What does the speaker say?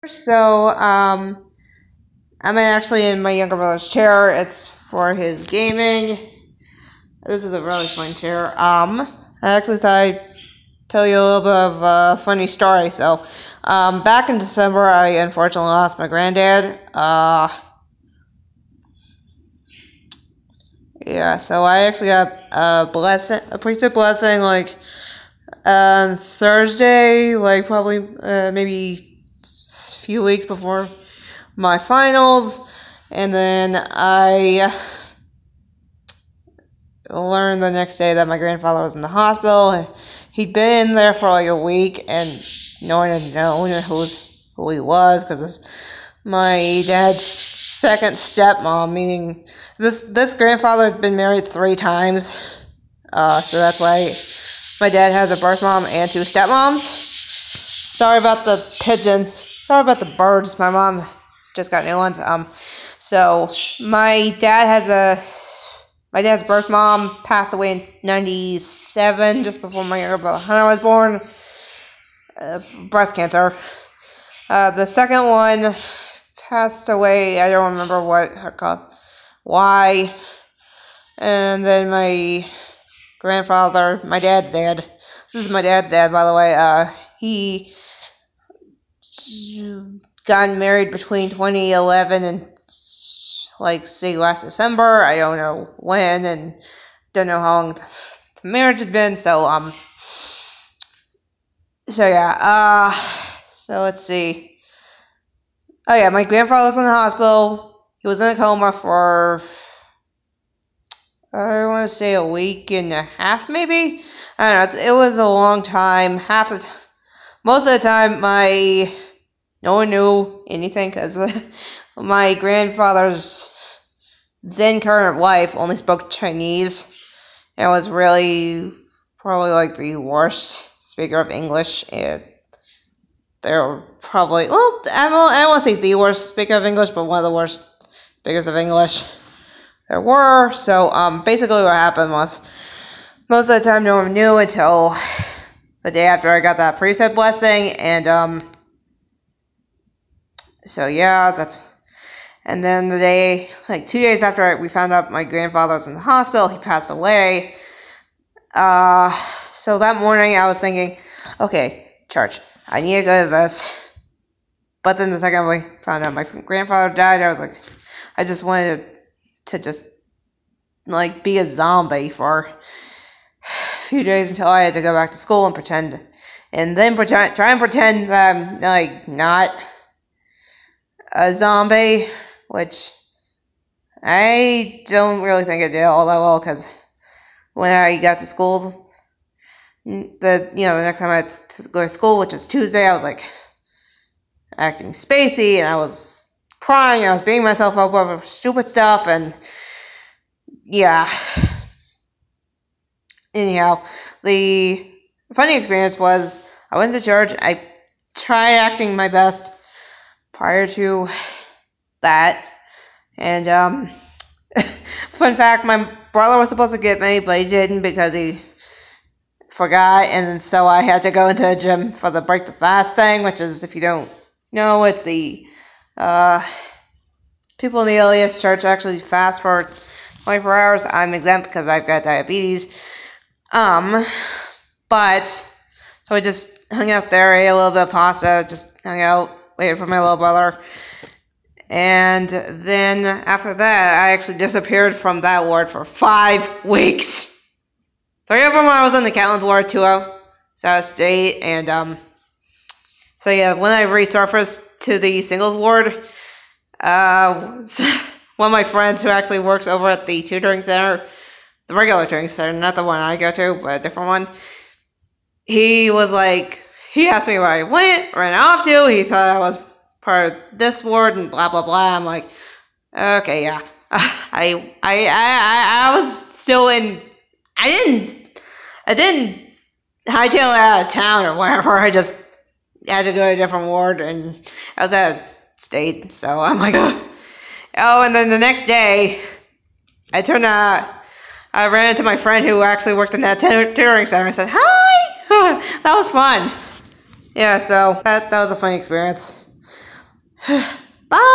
So, I'm actually in my younger brother's chair. It's for his gaming. This is a really fun chair. I actually thought I'd tell you a little bit of a funny story. So, back in December, I unfortunately lost my granddad. Yeah, so I actually got a priesthood blessing, like, Thursday, like, probably, maybe a few weeks before my finals, and then I learned the next day that my grandfather was in the hospital. He'd been in there for like a week, and no one had known who he was, because my dad's second stepmom, meaning this grandfather had been married 3 times, so that's why my dad has a birth mom and 2 stepmoms. Sorry about the pigeon. Sorry about the birds. My mom just got new ones. So my dad's birth mom passed away in 97, just before my younger brother Hunter was born. Breast cancer. The second one passed away. I don't remember why. And then my grandfather, my dad's dad. This is my dad's dad, by the way. He got married between 2011 and, like, say, last December. I don't know when, and don't know how long the marriage has been. So yeah. So let's see. Oh yeah, my grandfather was in the hospital. He was in a coma for, I want to say, a week and a half, maybe. I don't know. It was a long time. Most of the time, no one knew anything, because my grandfather's then current wife only spoke Chinese, and was really probably like the worst speaker of English. And they're probably, well, I don't want to say the worst speaker of English, but one of the worst speakers of English there were. So basically what happened was, most of the time no one knew until the day after I got that priesthood blessing. And so yeah, and then the day, like 2 days after we found out my grandfather was in the hospital, he passed away. So that morning I was thinking, okay, church, I need to go to this. But then the second we found out my grandfather died, I was like, I just wanted to just, like, be a zombie for a few days until I had to go back to school and pretend. And then try and pretend that I'm, like, not a zombie, which I don't really think I did all that well, because when I got to school, the next time I had to go to school, which was Tuesday, I was like acting spacey, and I was crying, and I was beating myself up over stupid stuff, and yeah. Anyhow, the funny experience was, I went to church. I tried acting my best prior to that, and fun fact, my brother was supposed to get me, but he didn't, because he forgot, and so I had to go into the gym for the break the fast thing, which is, if you don't know, it's the people in the LDS church actually fast for 24 hours. I'm exempt because I've got diabetes. But so I just hung out there, ate a little bit of pasta, just hung out, waited for my little brother. And then after that, I actually disappeared from that ward for 5 weeks. 3 of them I was in the Catlins ward, 2 out South State, and so yeah, when I resurfaced to the singles ward, one of my friends who actually works over at the tutoring center, the regular tutoring center, not the one I go to, but a different one, he asked me where I ran off to. He thought I was part of this ward and blah blah blah. I'm like, okay, yeah. I was still in. I didn't hightail it out of town or whatever. I just had to go to a different ward, and I was out of state. So I'm like, oh. And then the next day, I ran into my friend who actually worked in that tutoring center. I said, hi! That was fun. Yeah, so that was a funny experience. Bye.